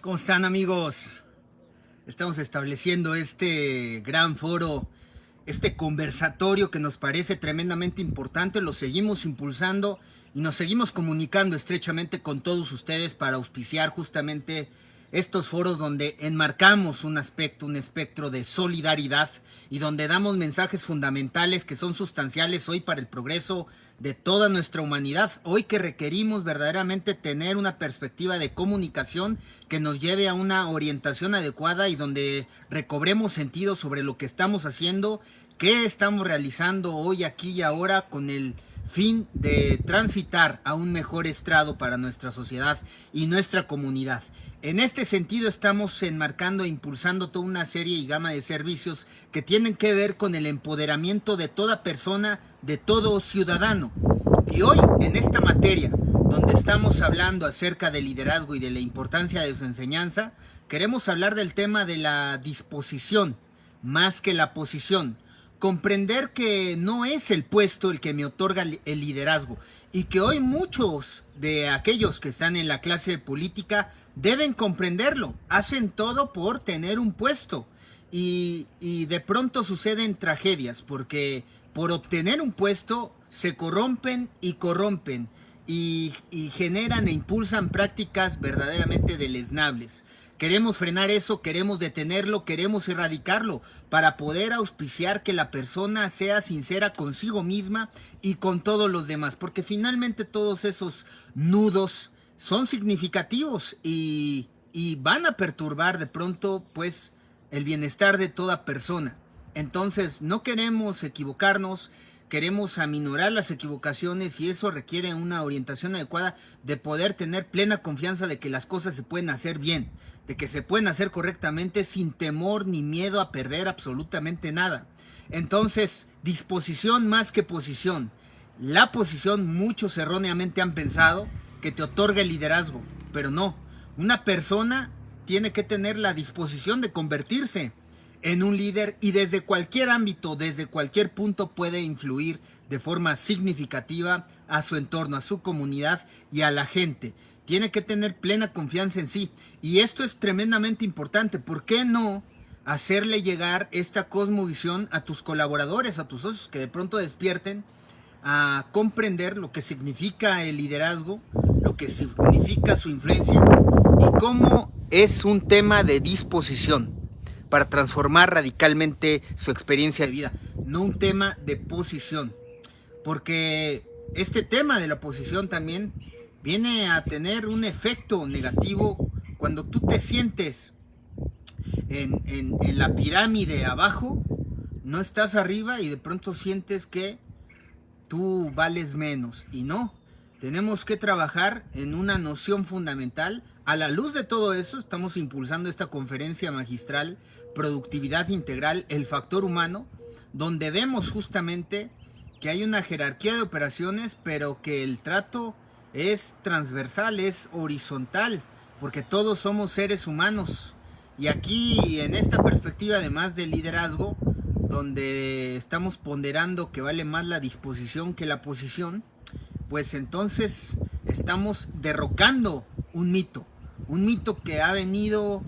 ¿Cómo están, amigos? Estamos estableciendo este gran foro, este conversatorio que nos parece tremendamente importante. Lo seguimos impulsando y nos seguimos comunicando estrechamente con todos ustedes para auspiciar justamente estos foros donde enmarcamos un espectro de solidaridad y donde damos mensajes fundamentales que son sustanciales hoy para el progreso de toda nuestra humanidad. Hoy que requerimos verdaderamente tener una perspectiva de comunicación que nos lleve a una orientación adecuada y donde recobremos sentido sobre lo que estamos haciendo, qué estamos realizando hoy, aquí y ahora, con el fin de transitar a un mejor estrado para nuestra sociedad y nuestra comunidad. En este sentido estamos enmarcando e impulsando toda una serie y gama de servicios que tienen que ver con el empoderamiento de toda persona, de todo ciudadano. Y hoy, en esta materia, donde estamos hablando acerca del liderazgo y de la importancia de su enseñanza, queremos hablar del tema de la disposición, más que la posición. Comprender que no es el puesto el que me otorga el liderazgo y que hoy muchos de aquellos que están en la clase política deben comprenderlo. Hacen todo por tener un puesto y de pronto suceden tragedias porque por obtener un puesto se corrompen y generan e impulsan prácticas verdaderamente deleznables. Queremos frenar eso, queremos detenerlo, queremos erradicarlo para poder auspiciar que la persona sea sincera consigo misma y con todos los demás, porque finalmente todos esos nudos son significativos y van a perturbar de pronto pues el bienestar de toda persona. Entonces no queremos equivocarnos, queremos aminorar las equivocaciones y eso requiere una orientación adecuada de poder tener plena confianza de que las cosas se pueden hacer bien, de que se pueden hacer correctamente sin temor ni miedo a perder absolutamente nada. Entonces, disposición más que posición. La posición, muchos erróneamente han pensado que te otorga el liderazgo, pero no. Una persona tiene que tener la disposición de convertirse en un líder y desde cualquier ámbito, desde cualquier punto puede influir de forma significativa a su entorno, a su comunidad y a la gente. Tiene que tener plena confianza en sí y esto es tremendamente importante. ¿Por qué no hacerle llegar esta cosmovisión a tus colaboradores, a tus socios, que de pronto despierten a comprender lo que significa el liderazgo, lo que significa su influencia y cómo es un tema de disposición para transformar radicalmente su experiencia de vida, no un tema de posición? Porque este tema de la posición también viene a tener un efecto negativo cuando tú te sientes en la pirámide abajo, no estás arriba y de pronto sientes que tú vales menos. Y no, tenemos que trabajar en una noción fundamental. A la luz de todo eso, estamos impulsando esta conferencia magistral, Productividad Integral, el factor humano, donde vemos justamente que hay una jerarquía de operaciones, pero que el trato es transversal, es horizontal, porque todos somos seres humanos. Y aquí, en esta perspectiva, además del liderazgo, donde estamos ponderando que vale más la disposición que la posición, pues entonces estamos derrocando un mito que ha venido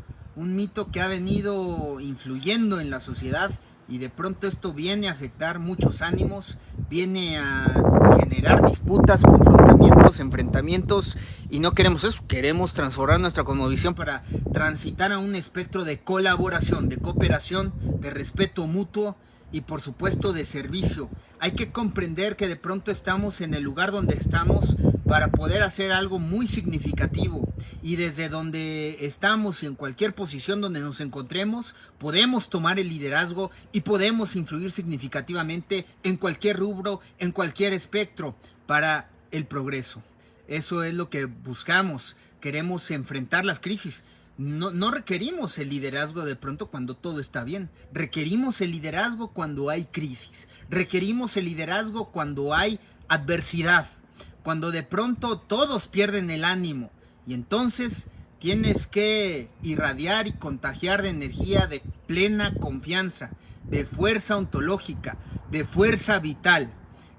influyendo en la sociedad y de pronto esto viene a afectar muchos ánimos, viene a generar disputas, confrontamientos, enfrentamientos y no queremos eso, queremos transformar nuestra cosmovisión para transitar a un espectro de colaboración, de cooperación, de respeto mutuo y por supuesto de servicio. Hay que comprender que de pronto estamos en el lugar donde estamos para poder hacer algo muy significativo y desde donde estamos y en cualquier posición donde nos encontremos podemos tomar el liderazgo y podemos influir significativamente en cualquier rubro, en cualquier espectro para el progreso. Eso es lo que buscamos. Queremos enfrentar las crisis. No requerimos el liderazgo de pronto cuando todo está bien. Requerimos el liderazgo cuando hay crisis. Requerimos el liderazgo cuando hay adversidad. Cuando de pronto todos pierden el ánimo. Y entonces tienes que irradiar y contagiar de energía de plena confianza, de fuerza ontológica, de fuerza vital.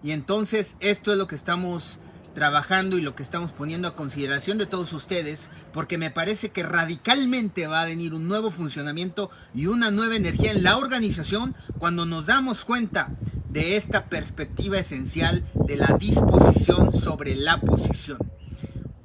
Y entonces esto es lo que estamos trabajando y lo que estamos poniendo a consideración de todos ustedes, porque me parece que radicalmente va a venir un nuevo funcionamiento y una nueva energía en la organización cuando nos damos cuenta de esta perspectiva esencial de la disposición sobre la posición.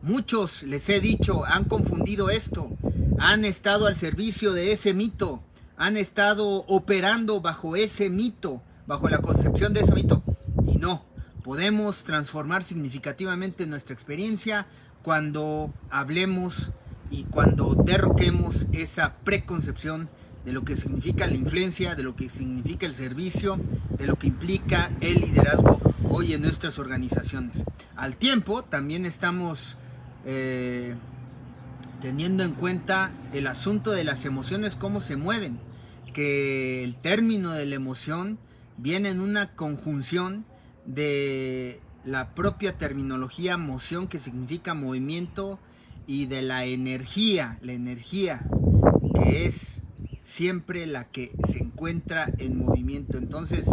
Muchos, les he dicho, han confundido esto, han estado al servicio de ese mito, han estado operando bajo ese mito, bajo la concepción de ese mito, y no. Podemos transformar significativamente nuestra experiencia cuando hablemos y cuando derroquemos esa preconcepción de lo que significa la influencia, de lo que significa el servicio, de lo que implica el liderazgo hoy en nuestras organizaciones. Al tiempo, también estamos teniendo en cuenta el asunto de las emociones, cómo se mueven, que el término de la emoción viene en una conjunción de la propia terminología moción, que significa movimiento, y de la energía que es siempre la que se encuentra en movimiento. Entonces,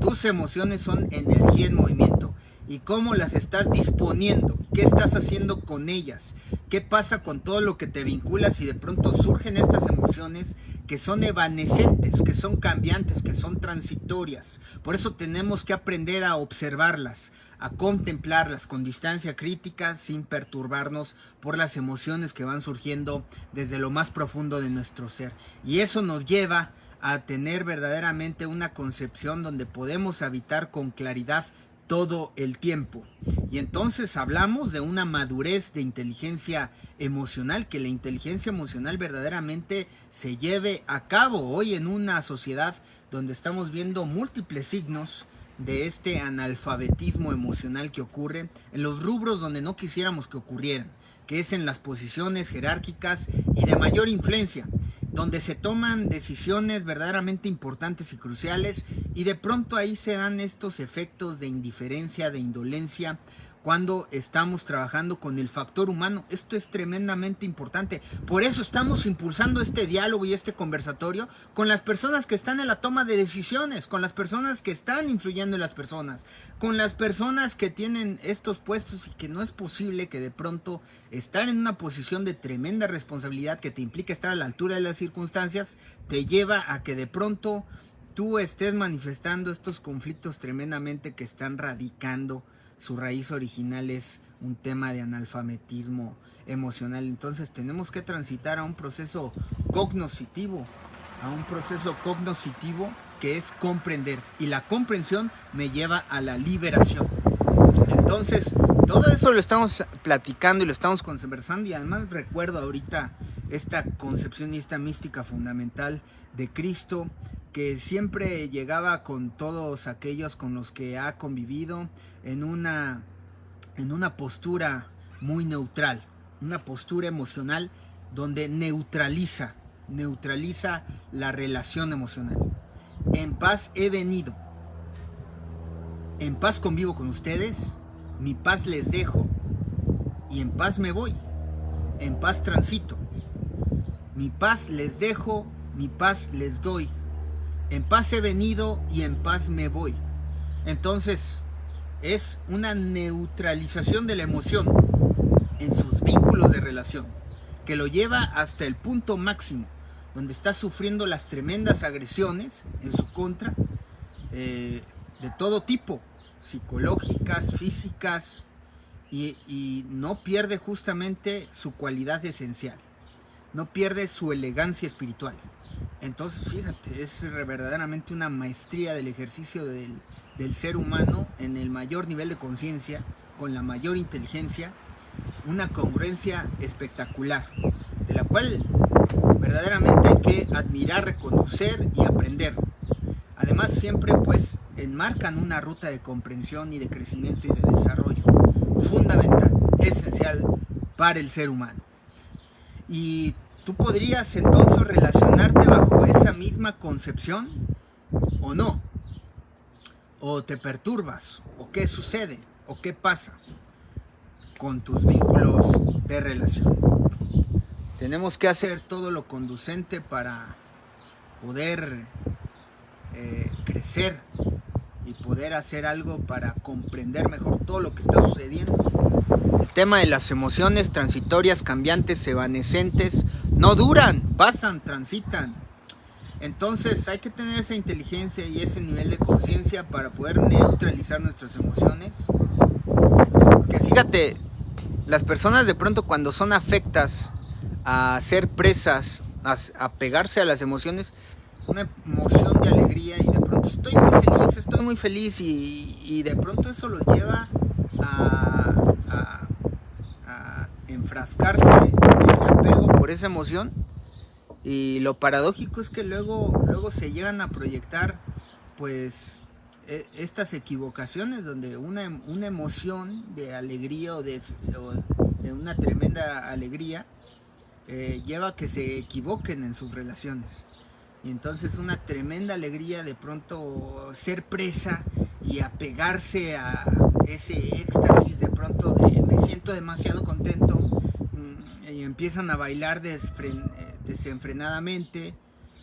tus emociones son energía en movimiento. ¿Y cómo las estás disponiendo? ¿Qué estás haciendo con ellas? ¿Qué pasa con todo lo que te vinculas y de pronto surgen estas emociones que son evanescentes, que son cambiantes, que son transitorias? Por eso tenemos que aprender a observarlas, a contemplarlas con distancia crítica, sin perturbarnos por las emociones que van surgiendo desde lo más profundo de nuestro ser. Y eso nos lleva a tener verdaderamente una concepción donde podemos habitar con claridad todo el tiempo. Y entonces hablamos de una madurez de inteligencia emocional, que la inteligencia emocional verdaderamente se lleve a cabo hoy en una sociedad donde estamos viendo múltiples signos de este analfabetismo emocional que ocurre en los rubros donde no quisiéramos que ocurrieran, que es en las posiciones jerárquicas y de mayor influencia, donde se toman decisiones verdaderamente importantes y cruciales, y de pronto ahí se dan estos efectos de indiferencia, de indolencia, cuando estamos trabajando con el factor humano. Esto es tremendamente importante. Por eso estamos impulsando este diálogo y este conversatorio con las personas que están en la toma de decisiones, con las personas que están influyendo en las personas, con las personas que tienen estos puestos, y que no es posible que de pronto estar en una posición de tremenda responsabilidad que te implica estar a la altura de las circunstancias, te lleva a que de pronto tú estés manifestando estos conflictos tremendamente que están radicando. Su raíz original es un tema de analfabetismo emocional. Entonces tenemos que transitar a un proceso cognoscitivo, que es comprender, y la comprensión me lleva a la liberación. Entonces todo eso lo estamos platicando y lo estamos conversando, y además recuerdo ahorita esta concepción y esta mística fundamental de Cristo, que siempre llegaba con todos aquellos con los que ha convivido en una postura muy neutral, una postura emocional donde neutraliza la relación emocional. En paz he venido, en paz convivo con ustedes, mi paz les dejo y en paz me voy, en paz transito. Mi paz les dejo, mi paz les doy. En paz he venido y en paz me voy. Entonces, es una neutralización de la emoción en sus vínculos de relación, que lo lleva hasta el punto máximo, donde está sufriendo las tremendas agresiones en su contra, de todo tipo, psicológicas, físicas, y no pierde justamente su cualidad esencial, no pierde su elegancia espiritual. Entonces, fíjate, es verdaderamente una maestría del ejercicio del ser humano en el mayor nivel de conciencia, con la mayor inteligencia, una congruencia espectacular, de la cual verdaderamente hay que admirar, reconocer y aprender. Además, siempre pues enmarcan una ruta de comprensión y de crecimiento y de desarrollo fundamental, esencial para el ser humano. Y tú podrías entonces relacionarte bajo esa misma concepción, o no, o te perturbas, o qué sucede, o qué pasa con tus vínculos de relación. Tenemos que hacer todo lo conducente para poder crecer y poder hacer algo para comprender mejor todo lo que está sucediendo. El tema de las emociones transitorias, cambiantes, evanescentes, no duran, pasan, transitan. Entonces hay que tener esa inteligencia y ese nivel de conciencia para poder neutralizar nuestras emociones. Que fíjate, las personas de pronto cuando son afectas a ser presas, a pegarse a las emociones, una emoción de alegría y de pronto estoy muy feliz y de pronto eso los lleva a enfrascarse en ese apego por esa emoción. Y lo paradójico es que luego se llegan a proyectar pues estas equivocaciones donde una emoción de alegría o de una tremenda alegría lleva a que se equivoquen en sus relaciones. Y entonces una tremenda alegría de pronto ser presa y apegarse a ese éxtasis de pronto de me siento demasiado contento, y empiezan a bailar desenfrenadamente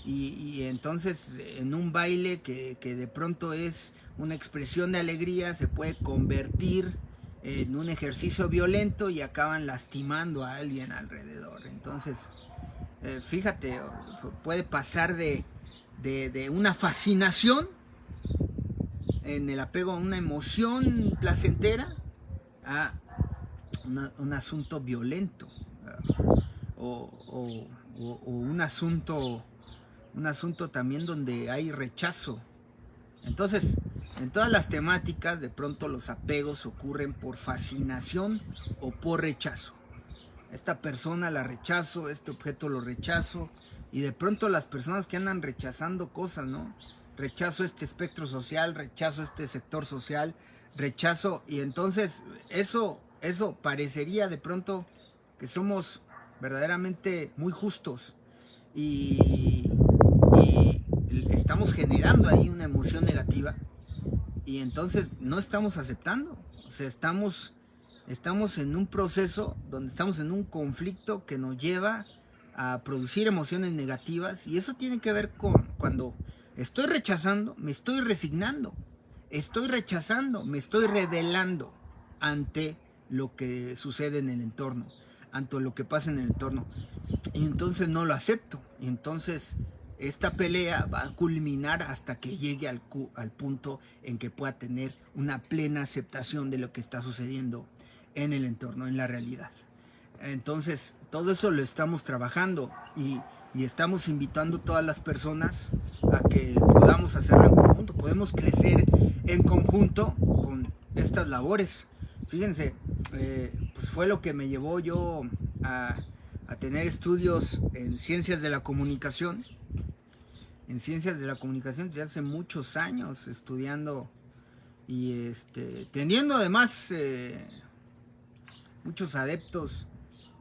y entonces en un baile que de pronto es una expresión de alegría se puede convertir en un ejercicio violento y acaban lastimando a alguien alrededor. Entonces fíjate, puede pasar de una fascinación en el apego a una emoción placentera a un asunto violento, o un asunto también donde hay rechazo. Entonces, en todas las temáticas de pronto los apegos ocurren por fascinación o por rechazo. Esta persona la rechazo, este objeto lo rechazo, y de pronto las personas que andan rechazando cosas, ¿no? Rechazo este espectro social, rechazo este sector social, rechazo, y entonces eso parecería de pronto que somos verdaderamente muy justos y estamos generando ahí una emoción negativa y entonces no estamos aceptando, o sea, estamos en un proceso donde estamos en un conflicto que nos lleva a producir emociones negativas, y eso tiene que ver con cuando estoy rechazando, me estoy resignando, estoy rechazando, me estoy rebelando ante lo que sucede en el entorno, ante lo que pasa en el entorno, y entonces no lo acepto, y entonces esta pelea va a culminar hasta que llegue al punto en que pueda tener una plena aceptación de lo que está sucediendo en el entorno, en la realidad. Entonces, todo eso lo estamos trabajando y estamos invitando a todas las personas a que podamos hacerlo en conjunto. Podemos crecer en conjunto con estas labores. Fíjense, pues fue lo que me llevó yo a tener estudios en ciencias de la comunicación. En ciencias de la comunicación desde hace muchos años estudiando y teniendo además muchos adeptos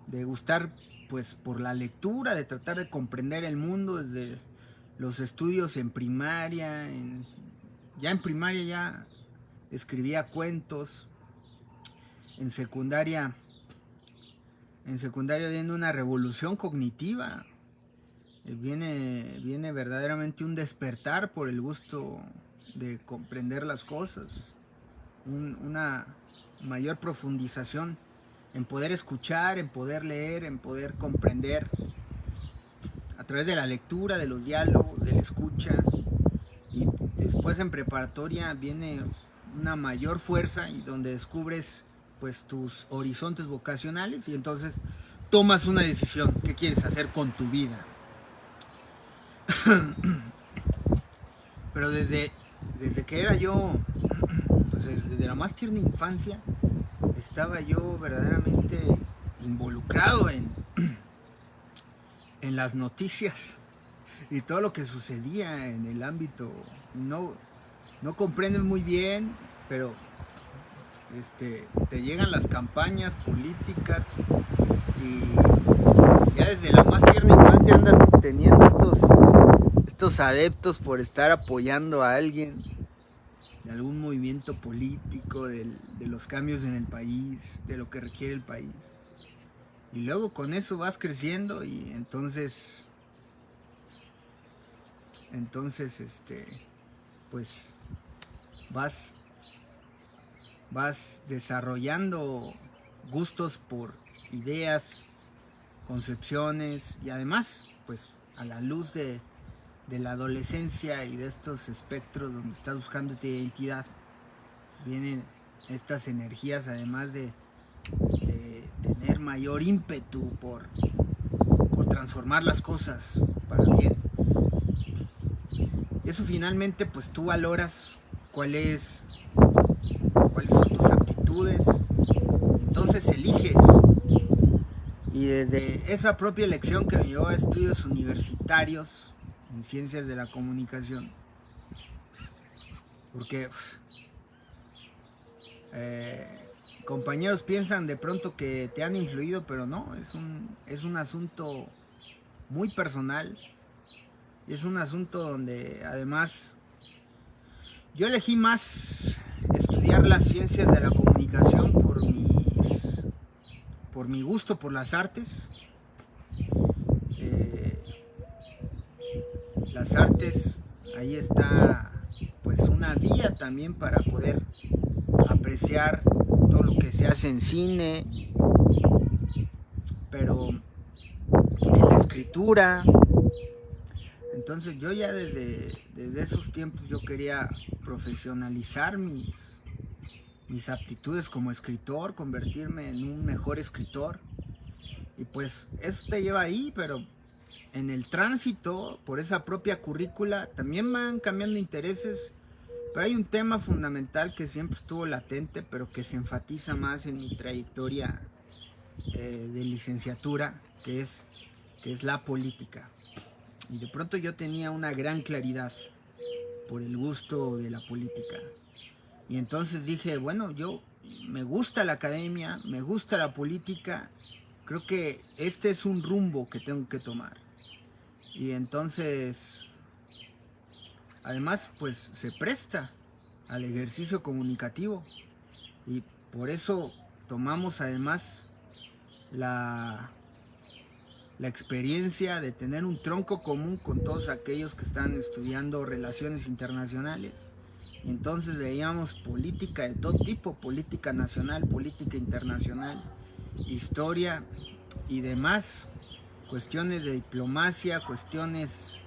de gustar pues por la lectura, de tratar de comprender el mundo desde los estudios en primaria. Ya en primaria ya escribía cuentos. En secundaria viene una revolución cognitiva. Viene verdaderamente un despertar por el gusto de comprender las cosas, una mayor profundización en poder escuchar, en poder leer, en poder comprender a través de la lectura, de los diálogos, de la escucha. Y después en preparatoria viene una mayor fuerza y donde descubres pues tus horizontes vocacionales y entonces tomas una decisión, ¿qué quieres hacer con tu vida? Pero desde que era yo, pues desde la más tierna infancia, estaba yo verdaderamente involucrado en las noticias y todo lo que sucedía en el ámbito. No comprendes muy bien, pero te llegan las campañas políticas y ya desde la más tierna infancia andas teniendo estos adeptos por estar apoyando a alguien de algún movimiento político, de los cambios en el país, de lo que requiere el país. Y luego con eso vas creciendo y entonces pues vas desarrollando gustos por ideas, concepciones, y además, pues a la luz de la adolescencia y de estos espectros donde estás buscando tu identidad, pues vienen estas energías, además de tener mayor ímpetu por transformar las cosas para bien. Y eso finalmente, pues tú valoras cuáles son tus aptitudes, entonces eliges. Y desde esa propia elección que me llevó a estudios universitarios en ciencias de la comunicación, porque compañeros piensan de pronto que te han influido, pero no, es un asunto muy personal, y es un asunto donde además yo elegí más estudiar las ciencias de la comunicación por mi gusto por las artes. Las artes, ahí está pues una vía también para poder apreciar todo lo que se hace en cine, pero en la escritura. Entonces yo ya desde esos tiempos yo quería profesionalizar mis aptitudes como escritor, convertirme en un mejor escritor, y pues eso te lleva ahí, pero en el tránsito por esa propia currícula también van cambiando intereses, pero hay un tema fundamental que siempre estuvo latente, pero que se enfatiza más en mi trayectoria de licenciatura, que es la política. Y de pronto yo tenía una gran claridad por el gusto de la política. Y entonces dije, bueno, yo me gusta la academia, me gusta la política, creo que este es un rumbo que tengo que tomar. Y entonces, además, pues se presta al ejercicio comunicativo, y por eso tomamos además la experiencia de tener un tronco común con todos aquellos que están estudiando relaciones internacionales. Y entonces veíamos política de todo tipo, política nacional, política internacional, historia y demás, cuestiones de diplomacia, cuestiones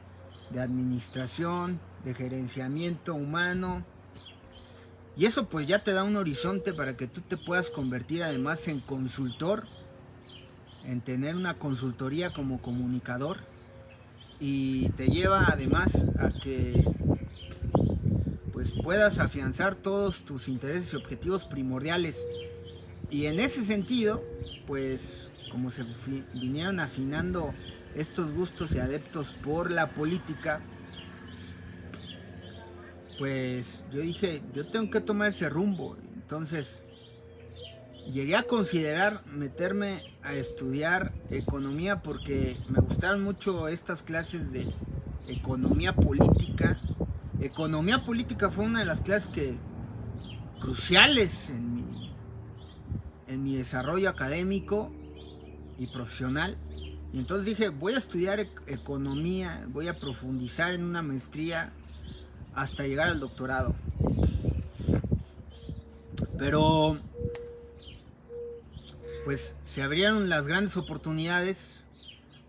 de administración, de gerenciamiento humano. Y eso pues ya te da un horizonte para que tú te puedas convertir además en consultor, en tener una consultoría como comunicador, y te lleva además a que pues puedas afianzar todos tus intereses y objetivos primordiales. Y en ese sentido, pues como se vinieron afinando estos gustos y adeptos por la política, pues yo dije, yo tengo que tomar ese rumbo. Entonces llegué a considerar meterme a estudiar economía, porque me gustaron mucho estas clases de economía política. Economía política fue una de las clases cruciales en mi desarrollo académico y profesional. Y entonces dije, voy a estudiar economía, voy a profundizar en una maestría hasta llegar al doctorado. Pero pues se abrieron las grandes oportunidades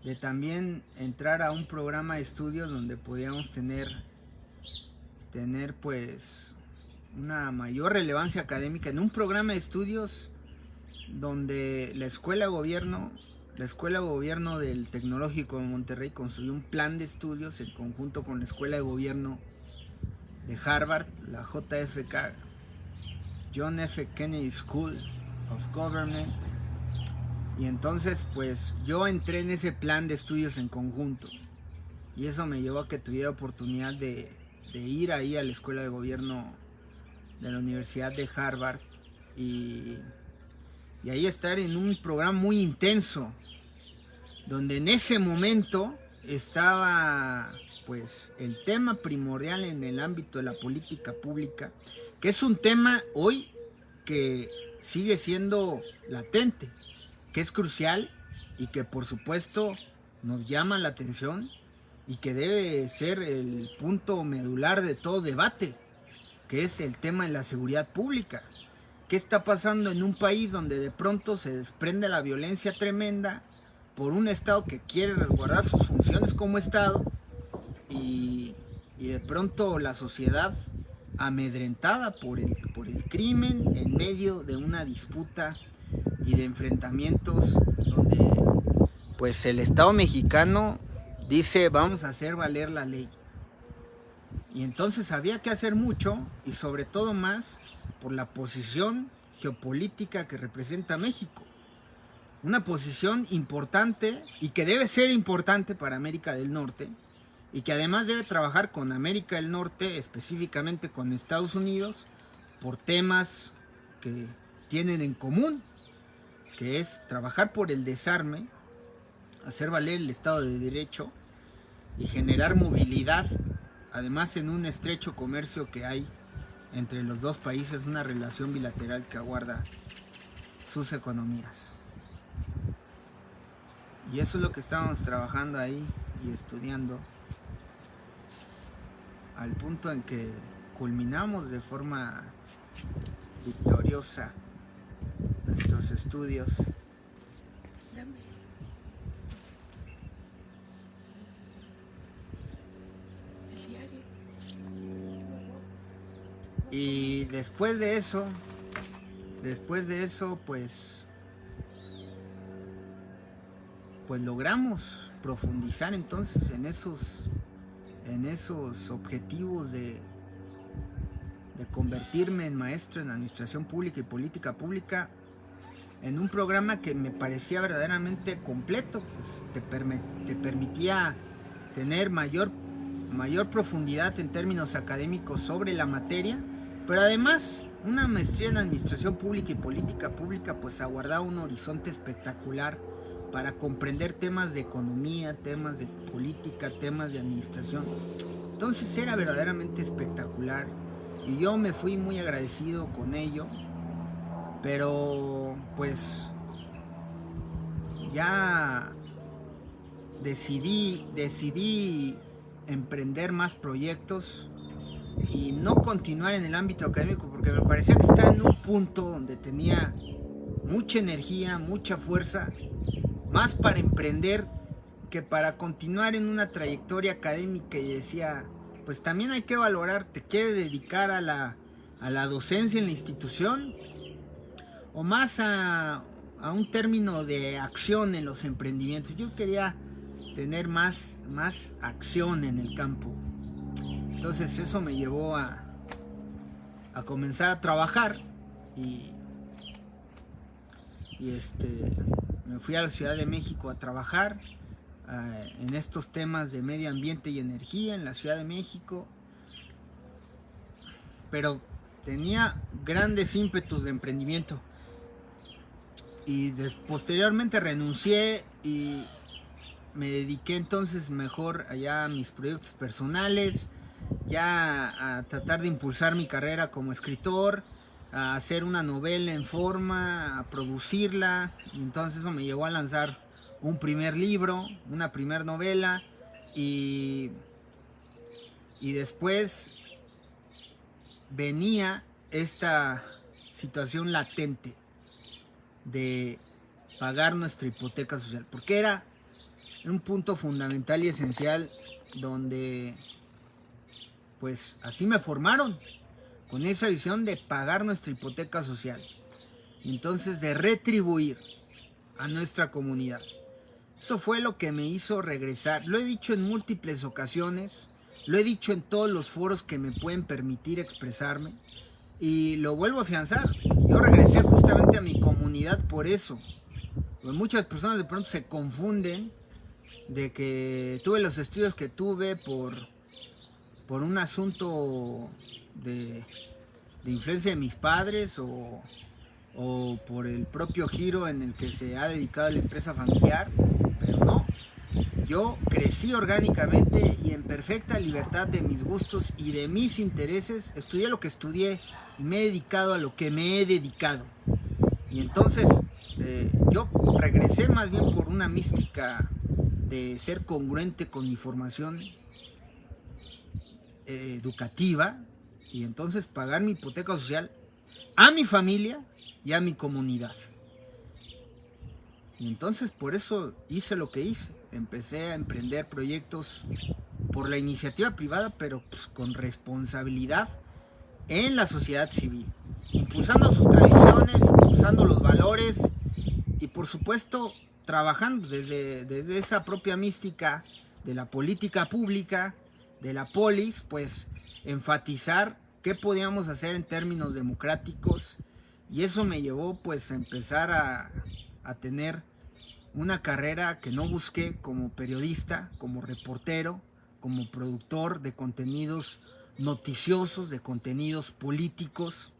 de también entrar a un programa de estudios donde podíamos tener pues una mayor relevancia académica, en un programa de estudios donde la Escuela de Gobierno del Tecnológico de Monterrey construyó un plan de estudios en conjunto con la Escuela de Gobierno de Harvard, la JFK, John F. Kennedy School of Government. Y entonces pues yo entré en ese plan de estudios en conjunto, y eso me llevó a que tuviera oportunidad de ir ahí a la Escuela de Gobierno de la Universidad de Harvard, y ahí estar en un programa muy intenso, donde en ese momento estaba pues el tema primordial en el ámbito de la política pública, que es un tema hoy que sigue siendo latente, que es crucial y que por supuesto nos llama la atención y que debe ser el punto medular de todo debate. que es el tema de la seguridad pública. ¿Qué está pasando en un país donde de pronto se desprende la violencia tremenda por un Estado que quiere resguardar sus funciones como Estado y de pronto la sociedad amedrentada por el crimen en medio de una disputa y de enfrentamientos donde pues el Estado mexicano dice vamos a hacer valer la ley? Y entonces había que hacer mucho, y sobre todo más por la posición geopolítica que representa México. Una posición importante y que debe ser importante para América del Norte, y que además debe trabajar con América del Norte, específicamente con Estados Unidos, por temas que tienen en común, que es trabajar por el desarme, hacer valer el Estado de Derecho y generar movilidad, además en un estrecho comercio que hay entre los dos países, una relación bilateral que aguarda sus economías. Y eso es lo que estábamos trabajando ahí y estudiando, al punto en que culminamos de forma victoriosa nuestros estudios. Y después de eso, pues logramos profundizar entonces en esos objetivos de convertirme en maestro en administración pública y política pública, en un programa que me parecía verdaderamente completo, pues te permitía tener mayor profundidad en términos académicos sobre la materia, pero además una maestría en administración pública y política pública pues aguardaba un horizonte espectacular para comprender temas de economía, temas de política, temas de administración. Entonces era verdaderamente espectacular y yo me fui muy agradecido con ello, pero pues ya decidí emprender más proyectos y no continuar en el ámbito académico, porque me parecía que estaba en un punto donde tenía mucha energía, mucha fuerza, más para emprender que para continuar en una trayectoria académica, y decía, pues también hay que valorar, ¿te quieres dedicar a la docencia en la institución o más a un término de acción en los emprendimientos? Yo quería tener más acción en el campo. Entonces eso me llevó a comenzar a trabajar y me fui a la Ciudad de México a trabajar en estos temas de medio ambiente y energía en la Ciudad de México, pero tenía grandes ímpetus de emprendimiento y posteriormente renuncié y me dediqué entonces mejor allá a mis proyectos personales, ya a tratar de impulsar mi carrera como escritor, a hacer una novela en forma, a producirla, y entonces eso me llevó a lanzar un primer libro, una primer novela, y después venía esta situación latente de pagar nuestra hipoteca social, porque era un punto fundamental y esencial donde pues así me formaron, con esa visión de pagar nuestra hipoteca social y entonces de retribuir a nuestra comunidad. Eso fue lo que me hizo regresar. Lo he dicho en múltiples ocasiones, lo he dicho en todos los foros que me pueden permitir expresarme y lo vuelvo a afianzar. Yo regresé justamente a mi comunidad por eso. Pues muchas personas de pronto se confunden de que tuve los estudios que tuve por un asunto de influencia de mis padres o por el propio giro en el que se ha dedicado la empresa familiar, pero no. Yo crecí orgánicamente y en perfecta libertad de mis gustos y de mis intereses. Estudié lo que estudié y me he dedicado a lo que me he dedicado. Y entonces yo regresé más bien por una mística de ser congruente con mi formación educativa y entonces pagar mi hipoteca social a mi familia y a mi comunidad. Y entonces por eso hice lo que hice. Empecé a emprender proyectos por la iniciativa privada, pero pues con responsabilidad en la sociedad civil, impulsando sus tradiciones, impulsando los valores y por supuesto trabajando desde esa propia mística de la política pública, de la polis, pues enfatizar qué podíamos hacer en términos democráticos, y eso me llevó pues a empezar a tener una carrera que no busqué como periodista, como reportero, como productor de contenidos noticiosos, de contenidos políticos.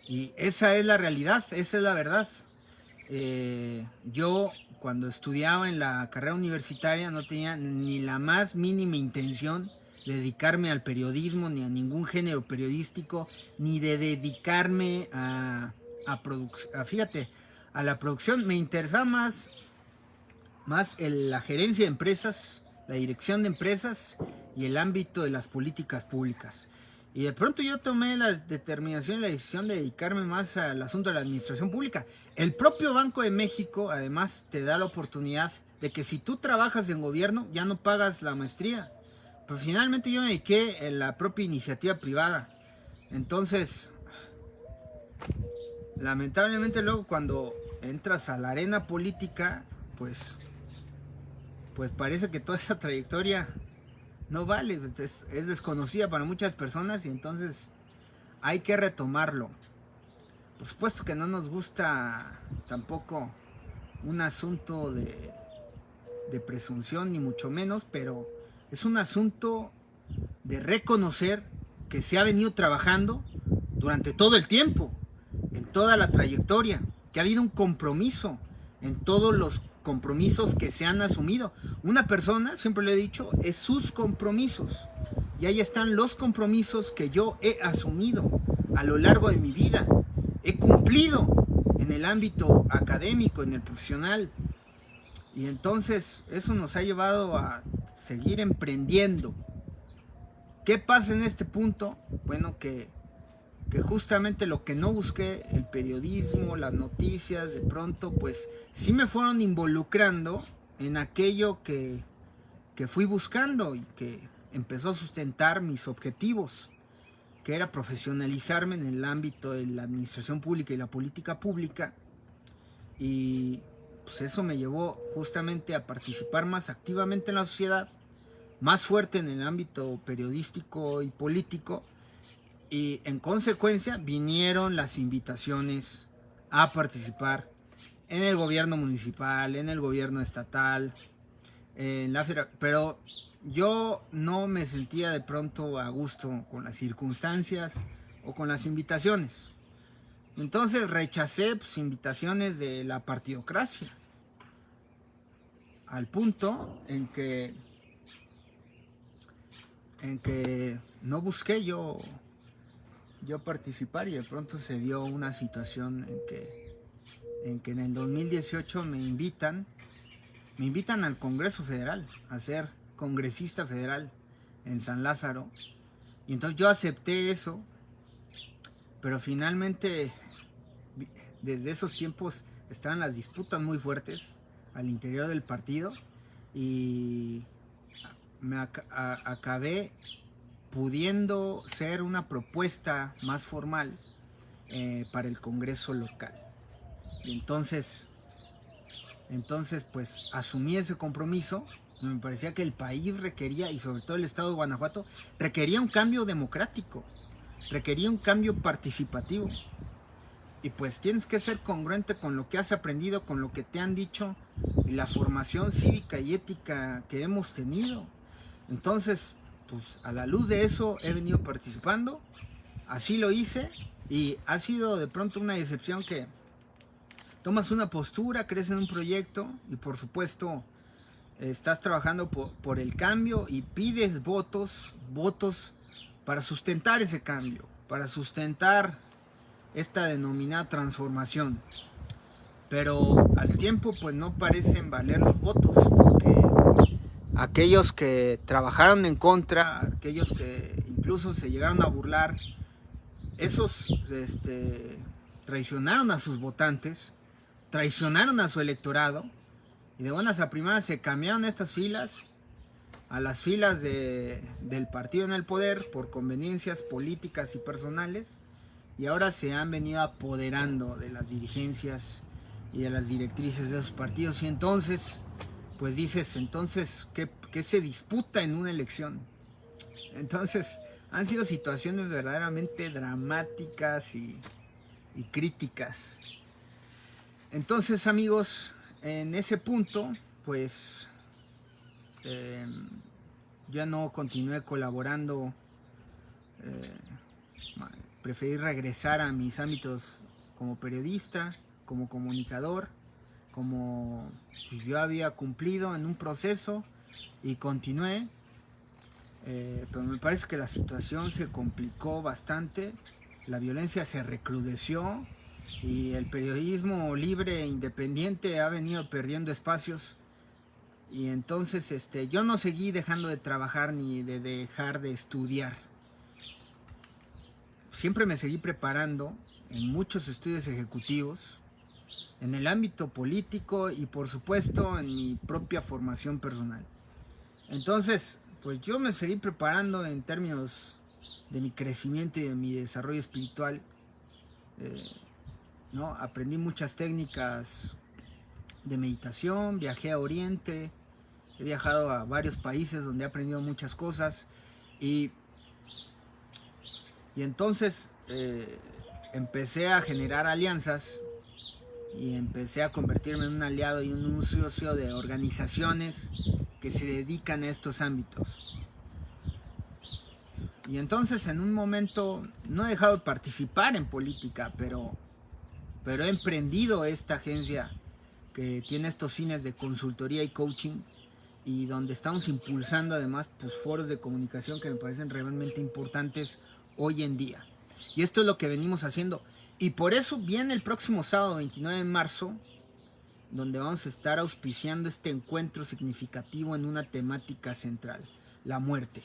Y esa es la realidad, esa es la verdad. Yo cuando estudiaba en la carrera universitaria no tenía ni la más mínima intención de dedicarme al periodismo, ni a ningún género periodístico, ni de dedicarme fíjate, a la producción. Me interesaba más la gerencia de empresas, la dirección de empresas y el ámbito de las políticas públicas. Y de pronto yo tomé la determinación y la decisión de dedicarme más al asunto de la administración pública. El propio Banco de México además te da la oportunidad de que si tú trabajas en gobierno ya no pagas la maestría. Pero finalmente yo me dediqué a la propia iniciativa privada. Entonces, lamentablemente luego cuando entras a la arena política, pues parece que toda esa trayectoria no vale, es desconocida para muchas personas y entonces hay que retomarlo. Por supuesto que no nos gusta tampoco un asunto de presunción, ni mucho menos, pero es un asunto de reconocer que se ha venido trabajando durante todo el tiempo, en toda la trayectoria, que ha habido un compromiso en todos los compromisos que se han asumido. Una persona, siempre lo he dicho, es sus compromisos. Y ahí están los compromisos que yo he asumido a lo largo de mi vida. He cumplido en el ámbito académico, en el profesional. Y entonces eso nos ha llevado a seguir emprendiendo. ¿Qué pasa en este punto? Bueno, que justamente lo que no busqué, el periodismo, las noticias, de pronto pues sí me fueron involucrando en aquello que fui buscando y que empezó a sustentar mis objetivos, que era profesionalizarme en el ámbito de la administración pública y la política pública. Y pues eso me llevó justamente a participar más activamente en la sociedad, más fuerte en el ámbito periodístico y político. Y en consecuencia vinieron las invitaciones a participar en el gobierno municipal, en el gobierno estatal, en la federal. Pero yo no me sentía de pronto a gusto con las circunstancias o con las invitaciones. Entonces rechacé pues, invitaciones de la partidocracia, al punto en que no busqué yo participar, y de pronto se dio una situación en que en el 2018 me invitan al Congreso Federal a ser congresista federal en San Lázaro, y entonces yo acepté eso, pero finalmente desde esos tiempos estaban las disputas muy fuertes al interior del partido y me acabé pudiendo ser una propuesta más formal para el Congreso local. Y entonces pues asumí ese compromiso. Me parecía que el país requería, y sobre todo el estado de Guanajuato, requería un cambio democrático, requería un cambio participativo. Y pues tienes que ser congruente con lo que has aprendido, con lo que te han dicho y la formación cívica y ética que hemos tenido. Entonces, pues a la luz de eso he venido participando, así lo hice, y ha sido de pronto una decepción que tomas una postura, crees en un proyecto y por supuesto estás trabajando por el cambio y pides votos para sustentar ese cambio, para sustentar esta denominada transformación. Pero al tiempo pues no parecen valer los votos, porque aquellos que trabajaron en contra, aquellos que incluso incluso se llegaron a burlar. Esos traicionaron a sus votantes, traicionaron a su electorado, y de buenas a primeras se cambiaron estas filas a las filas del partido en el poder por conveniencias políticas y personales, y ahora se han venido apoderando de las dirigencias y de las directrices de esos partidos. Y entonces, pues dices, entonces, ¿qué se disputa en una elección? Entonces, han sido situaciones verdaderamente dramáticas y críticas. Entonces, amigos, en ese punto, pues ya no continué colaborando. Preferí regresar a mis ámbitos como periodista, como comunicador, como pues, yo había cumplido en un proceso, y continué. Pero me parece que la situación se complicó bastante, la violencia se recrudeció y el periodismo libre e independiente ha venido perdiendo espacios. Y entonces yo no seguí dejando de trabajar ni de dejar de estudiar. Siempre me seguí preparando en muchos estudios ejecutivos, en el ámbito político y por supuesto en mi propia formación personal. Entonces, pues yo me seguí preparando en términos de mi crecimiento y de mi desarrollo espiritual. ¿No? Aprendí muchas técnicas de meditación, viajé a Oriente, he viajado a varios países donde he aprendido muchas cosas, y entonces empecé a generar alianzas y empecé a convertirme en un aliado y en un socio de organizaciones que se dedican a estos ámbitos. Y entonces en un momento no he dejado de participar en política, pero he emprendido esta agencia que tiene estos fines de consultoría y coaching, y donde estamos impulsando además pues, foros de comunicación que me parecen realmente importantes hoy en día. Y esto es lo que venimos haciendo. Y por eso viene el próximo sábado 29 de marzo, donde vamos a estar auspiciando este encuentro significativo en una temática central, la muerte.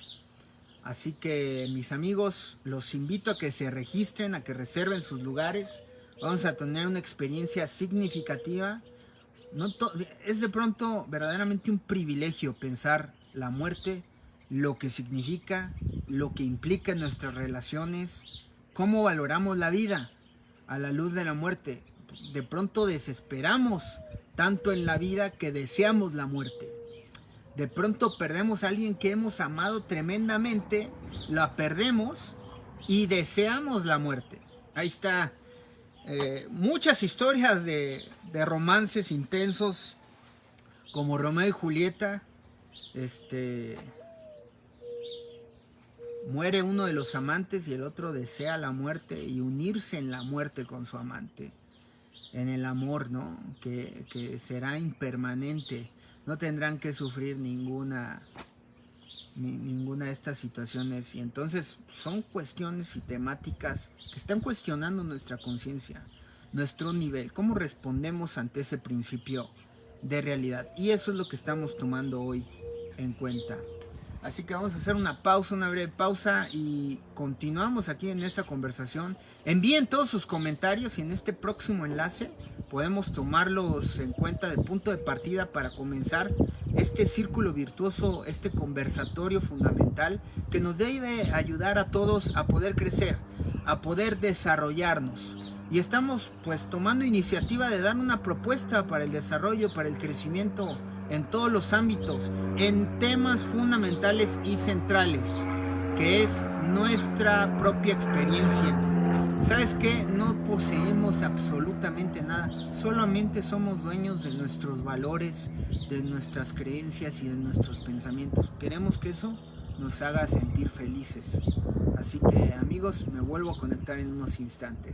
Así que mis amigos, los invito a que se registren, a que reserven sus lugares. Vamos a tener una experiencia significativa. Es de pronto verdaderamente un privilegio pensar la muerte, lo que significa, lo que implica en nuestras relaciones, cómo valoramos la vida a la luz de la muerte. De pronto desesperamos tanto en la vida que deseamos la muerte. De pronto perdemos a alguien que hemos amado tremendamente, la perdemos y deseamos la muerte. Ahí está. Muchas historias de romances intensos como Romeo y Julieta. Muere uno de los amantes y el otro desea la muerte y unirse en la muerte con su amante, en el amor, ¿no? Que será impermanente. No tendrán que sufrir ninguna de estas situaciones. Y entonces son cuestiones y temáticas que están cuestionando nuestra conciencia, nuestro nivel, cómo respondemos ante ese principio de realidad. Y eso es lo que estamos tomando hoy en cuenta. Así que vamos a hacer una pausa, una breve pausa, y continuamos aquí en esta conversación. Envíen todos sus comentarios y en este próximo enlace podemos tomarlos en cuenta de punto de partida para comenzar este círculo virtuoso, este conversatorio fundamental que nos debe ayudar a todos a poder crecer, a poder desarrollarnos. Y estamos pues tomando iniciativa de dar una propuesta para el desarrollo, para el crecimiento en todos los ámbitos, en temas fundamentales y centrales, que es nuestra propia experiencia. ¿Sabes qué? No poseemos absolutamente nada, solamente somos dueños de nuestros valores, de nuestras creencias y de nuestros pensamientos. Queremos que eso nos haga sentir felices. Así que amigos, me vuelvo a conectar en unos instantes.